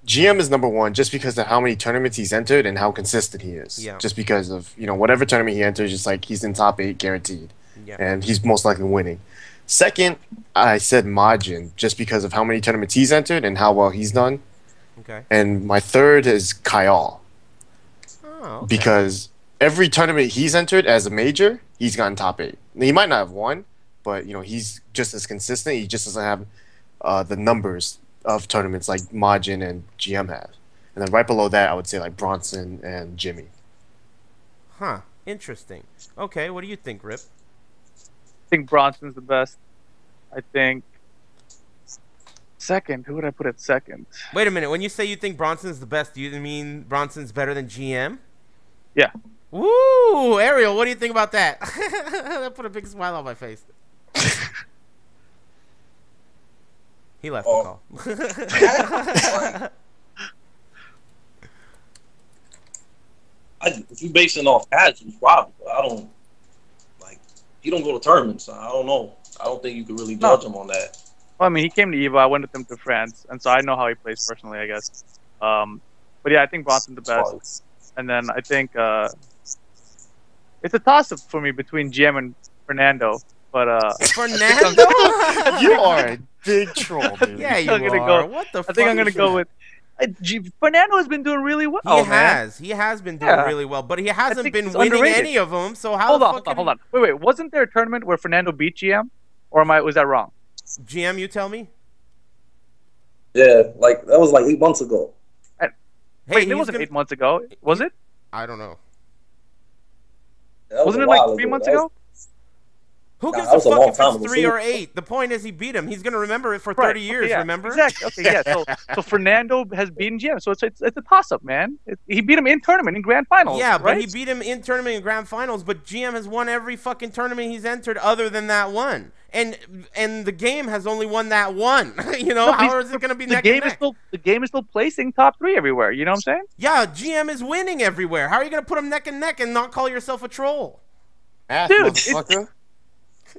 GM is number 1 just because of how many tournaments he's entered and how consistent he is. Yeah. Just because of, you know, whatever tournament he enters, just like he's in top 8 guaranteed. Yeah. And he's most likely winning. Second, I said Majin just because of how many tournaments he's entered and how well he's done. Okay. And my third is Kyle. Oh, okay. Because every tournament he's entered as a major, he's gotten top 8. He might not have won, but you know he's just as consistent. He just doesn't have the numbers of tournaments like Majin and GM have. And then right below that, I would say like Bronson and Jimmy. Huh. Interesting. Okay, what do you think, Rip? I think Bronson's the best. I think second. Who would I put at second? Wait a minute. When you say you think Bronson's the best, do you mean Bronson's better than GM? Yeah. Woo! Ariel, what do you think about that? That put a big smile on my face. He left the call. If you're basing off casuals, probably. But I don't like. He don't go to tournaments. So I don't know. I don't think you could really judge him on that. Well, I mean, he came to EVO. I went with him to France, and so I know how he plays personally, I guess. But yeah, I think Bronson's the best. And then I think it's a toss-up for me between GM and Fernando. But Fernando? You are a big troll, dude. Yeah, you I'm gonna are. go- What the fuck? I think I'm gonna go with Fernando has been doing really well. He man. He has been doing Yeah. really well, but he hasn't think been he's winning underrated. any of them. So how Hold on. Wait. Wasn't there a tournament where Fernando beat GM, or was that wrong? GM, you tell me. Yeah, like that was like 8 months ago. Hey, Wait, it he's wasn't gonna- 8 months ago, was it? I don't know. That was Wasn't a it like while 3 ago. months That was- ago? Who Nah, gives that a was a fuck long if time it's ago. 3 or 8? The point is he beat him. He's gonna remember it for 30 years. yeah, Remember? Exactly. Okay, yeah. So Fernando has beaten GM, so it's a toss-up, man. He beat him in tournament in grand finals. Yeah, but right? he beat him in tournament and grand finals. But GM has won every fucking tournament he's entered, other than that one. And the game has only won that one. You know, No, but how is it gonna be the neck game and is neck? still the game is still placing top 3 everywhere. You know what I'm saying? Yeah, GM is winning everywhere. How are you gonna put him neck and neck and not call yourself a troll? Math, Dude, motherfucker.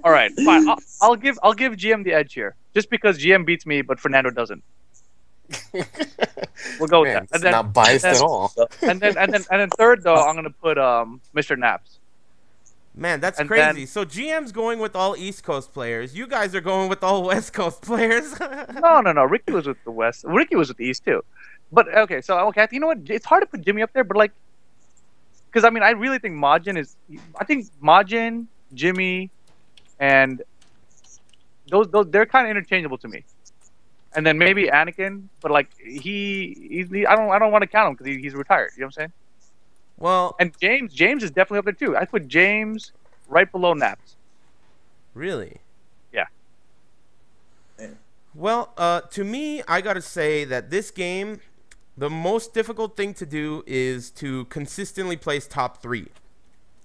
All right, fine. I'll give GM the edge here, just because GM beats me, but Fernando doesn't. We'll go with Man, that. it's not biased at all. And then third though, I'm gonna put Mr. Naps. Man, that's And crazy. then- So GM's going with all East Coast players. You guys are going with all West Coast players. No. Ricky was with the West. Ricky was with the East too. But okay, so you know what? It's hard to put Jimmy up there, but like, because I mean, I really think Majin, Jimmy, and those they're kind of interchangeable to me. And then maybe Anakin, but like I don't want to count him because he's retired. You know what I'm saying? Well, And James is definitely up there too. I put James right below Naps. really? Yeah. Well, to me, I gotta say that this game, the most difficult thing to do is to consistently place top 3.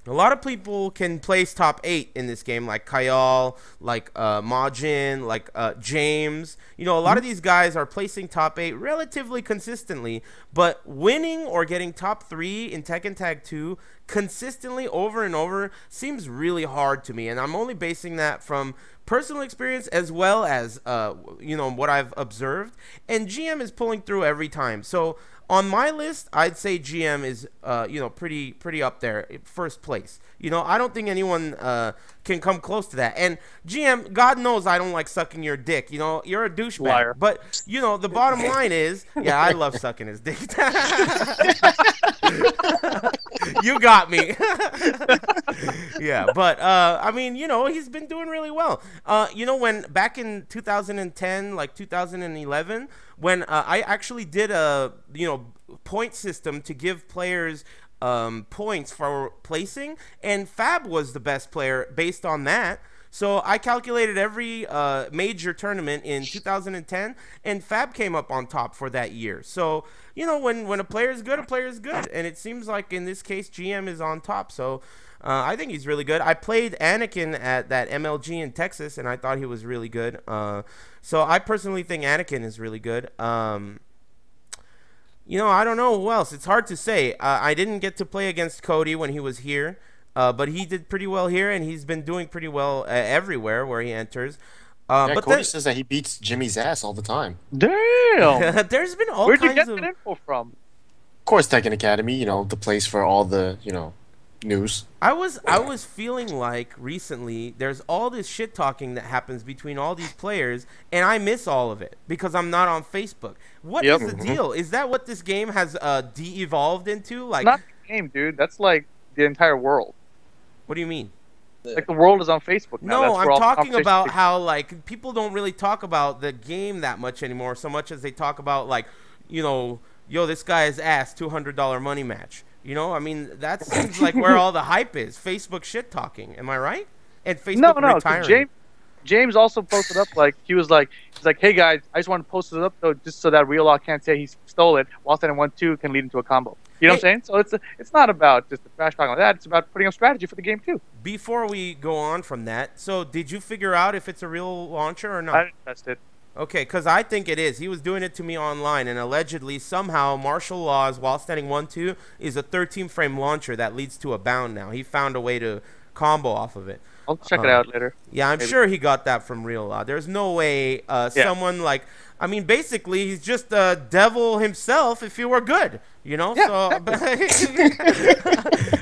A lot of people can place top 8 in this game, like Kyle, like Majin, like James. You know, a lot of these guys are placing top 8 relatively consistently, but winning or getting top 3 in Tekken Tag 2 consistently over and over seems really hard to me, and I'm only basing that from personal experience as well as you know, what I've observed, and GM is pulling through every time. So on my list, I'd say GM is, you know, pretty up there, first place. You know, I don't think anyone can come close to that. And GM, God knows I don't like sucking your dick. You know, you're a douchebag. Liar. But, you know, the bottom line is, yeah, I love sucking his dick. You got me. Yeah, but, I mean, you know, he's been doing really well. You know, when back in 2010, like 2011, when I actually did a, you know, point system to give players points for placing, and Fab was the best player based on that. So I calculated every major tournament in 2010, and Fab came up on top for that year. So, you know, when a player is good, a player is good. And it seems like in this case, GM is on top. So I think he's really good. I played Anakin at that MLG in Texas, and I thought he was really good. So I personally think Anakin is really good. You know, I don't know who else. It's hard to say. I didn't get to play against Cody when he was here, but he did pretty well here, and he's been doing pretty well everywhere where he enters. Yeah, But Cody says that he beats Jimmy's ass all the time. Damn. there's been all Where'd you kinds get of... that info from? Of course, Tekken Academy, you know, the place for all the, you know, news. I was feeling like recently there's all this shit talking that happens between all these players, and I miss all of it because I'm not on Facebook. What is the deal? Is that what this game has de-evolved into? Like, Not the game, dude. That's like the entire world. what do you mean? Like the world is on Facebook now. No, That's where I'm all the talking conversations about take- how, like, people don't really talk about the game that much anymore, so much as they talk about, like, you know, yo, this guy is ass, $200 money match. You know, I mean, that seems like where all the hype is. Facebook shit talking. Am I right? And Facebook No. retiring. So James also posted up like he's like, hey guys, I just want to post it up though, just so that Real Law can't say he stole it. While standing 1-2 can lead into a combo. You know what I'm saying? So it's not about just the trash talking like that. It's about putting up strategy for the game too. Before we go on from that, so did you figure out if it's a real launcher or not? I didn't test it. Okay, because I think it is. He was doing it to me online, and allegedly, somehow, martial laws while standing 1-2 is a 13-frame launcher that leads to a bound now. He found a way to combo off of it. I'll check it out later. Yeah, I'm Maybe. sure he got that from Real Law. There's no way someone like... I mean, basically, he's just the devil himself if he were good, you know? Yeah, So,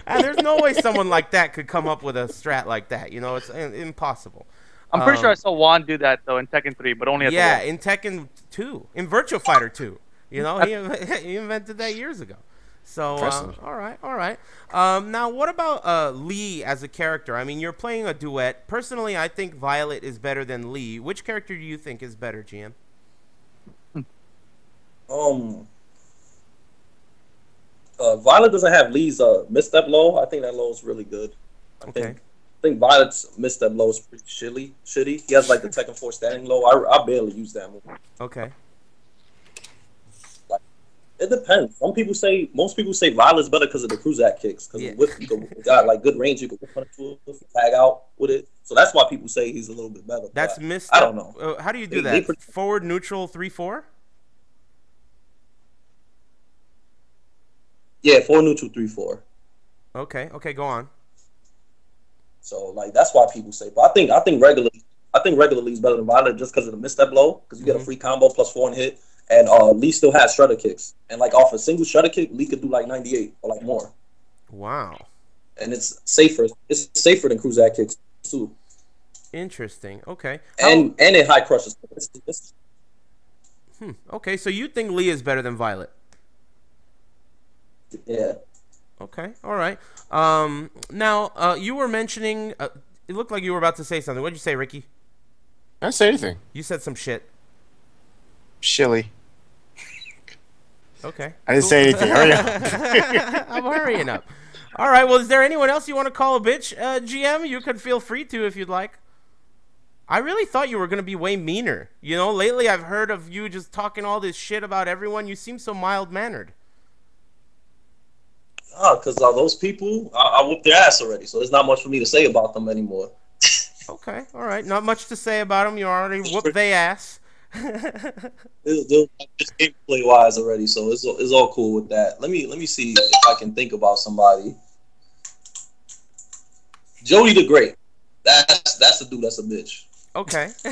and there's no way someone like that could come up with a strat like that, you know? It's impossible. I'm pretty sure I saw Juan do that though in Tekken 3, but only at the Yeah, wall. in Tekken 2, in Virtua Fighter 2. You know, he invented that years ago. So, all right. Now, what about Lee as a character? I mean, you're playing a duet. Personally, I think Violet is better than Lee. Which character do you think is better, GM? Violet doesn't have Lee's misstep low. I think that low is really good. I think Violet's misstep low is pretty shitty. He has like the Tekken 4 standing low. I barely use that move. Okay. Like, it depends. Most people say Violet's better because of the Cruzak kicks. Because you got like good range, you can whip into it, tag out with it. So that's why people say he's a little bit better. That's misstep. I don't know. How do you do that? Forward, neutral, 3-4? Yeah, 4 neutral, 3-4. Okay, go on. So like that's why people say. But I think regular Lee's better than Violet just because of the misstep blow. Because you get a free combo plus 4 and hit, and Lee still has shredder kicks. And like off a single shredder kick, Lee could do like 98 or like more. Wow. And it's safer. It's safer than Cruzak kicks too. Interesting. Okay. And it high crushes. Okay, so you think Lee is better than Violet? Yeah. Okay, all right. Now, you were mentioning It looked like you were about to say something. What'd you say, Ricky? I didn't say anything. You said some shit. Shilly. Okay. I didn't say anything. Hurry up. I'm hurrying up. All right. Well, is there anyone else you want to call a bitch, GM? You could feel free to if you'd like. I really thought you were going to be way meaner. You know, lately I've heard of you just talking all this shit about everyone. You seem so mild-mannered. Because those people, I whooped their ass already, so there's not much for me to say about them anymore. Okay, all right. Not much to say about them. You already whooped their ass. They're just gameplay-wise already, so it's all cool with that. Let me see if I can think about somebody. Jody the Great. That's the dude that's a bitch. Okay. Who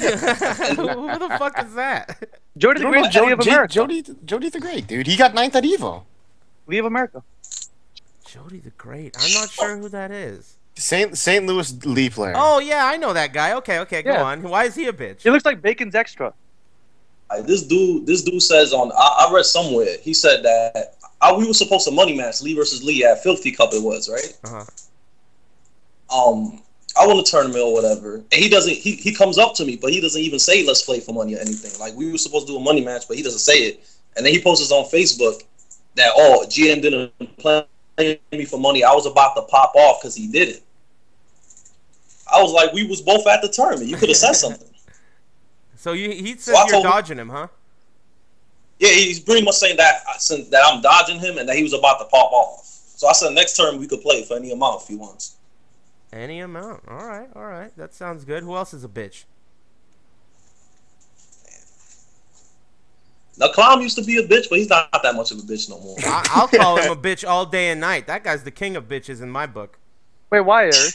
the fuck is that? Jody the Great, Jody of America. Jody the Great, dude. He got 9th at Evo. League of America. Jody the Great. I'm not sure who that is. St. Louis Lee player. Oh, yeah, I know that guy. Okay, go Yeah. on. Why is he a bitch? He looks like Bacon's Extra. This dude says I read somewhere, he said that we were supposed to money match Lee versus Lee at Filthy Cup, it was, right? I won a tournament or whatever, and he comes up to me, but he doesn't even say let's play for money or anything. Like, we were supposed to do a money match, but he doesn't say it. And then he posts on Facebook that, GM didn't play me for money. I was about to pop off because he did it. I was like, we was both at the tournament. You could have said something. So he said you're dodging him, huh? Yeah, he's pretty much saying that I'm dodging him and that he was about to pop off. So I said next term we could play for any amount if he wants. Any amount. All right. That sounds good. Who else is a bitch? Now, Clown used to be a bitch, but he's not that much of a bitch no more. I'll call him a bitch all day and night. That guy's the king of bitches in my book. Wait, why, Eric?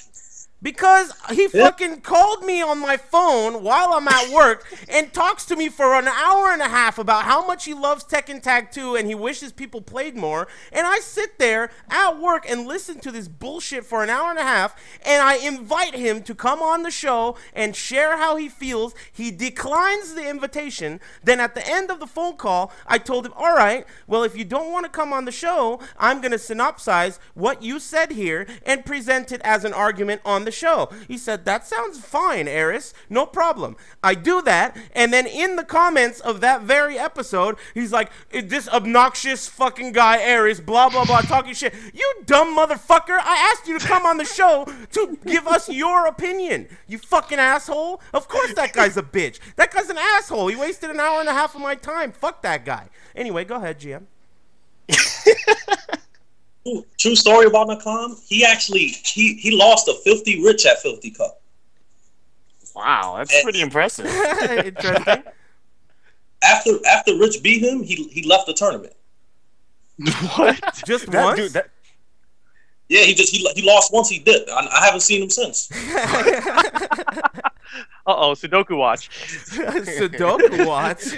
Because he fucking called me on my phone while I'm at work and talks to me for an hour and a half about how much he loves Tekken Tag 2 and he wishes people played more. And I sit there at work and listen to this bullshit for an hour and a half, and I invite him to come on the show and share how he feels. He declines the invitation. Then at the end of the phone call, I told him, all right, well, if you don't want to come on the show, I'm going to synopsize what you said here and present it as an argument on the show. He said, that sounds fine, Eris. No problem. I do that, and then in the comments of that very episode, he's like, this obnoxious fucking guy, Eris, blah, blah, blah, talking shit. You dumb motherfucker. I asked you to come on the show to give us your opinion. You fucking asshole. Of course that guy's a bitch. That guy's an asshole. He wasted an hour and a half of my time. Fuck that guy. Anyway, go ahead, GM. True story about Nakam. He actually he lost to Filthy Rich at Filthy Cup. Wow, that's pretty impressive. Interesting. After Rich beat him, he left the tournament. What? Just once? Dude, Yeah, he lost once. He did. I haven't seen him since. Sudoku watch. Sudoku watch.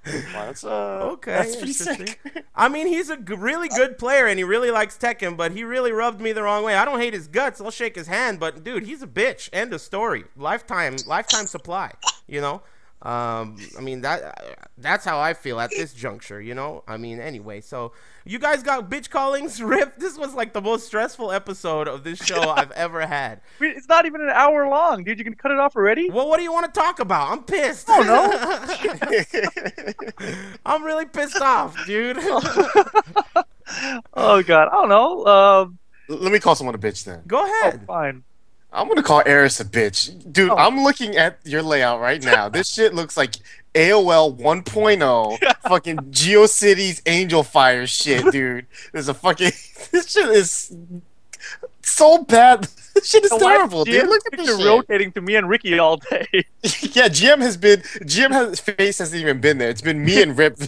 wow, that's okay, that's pretty sick. I mean, he's a really good player, and he really likes Tekken, but he really rubbed me the wrong way. I don't hate his guts. I'll shake his hand, but, dude, he's a bitch. End of story. Lifetime supply, you know? I mean, that's how I feel at this juncture, you know? I mean, anyway, so you guys got bitch callings ripped. This was like the most stressful episode of this show I've ever had. It's not even an hour long, dude. You can cut it off already? Well, what do you want to talk about? I'm pissed. Oh, no. I'm really pissed off, dude. Oh, God. I don't know. Let me call someone a bitch then. Go ahead. Oh, fine. I'm gonna call Eris a bitch. Dude, I'm looking at your layout right now. This shit looks like AOL 1.0 fucking GeoCities Angel Fire shit, dude. There's a fucking... This shit is so bad. This shit is terrible, dude. Look at this shit. Rotating to me and Ricky all day. Yeah, GM's face hasn't even been there. It's been me and Rip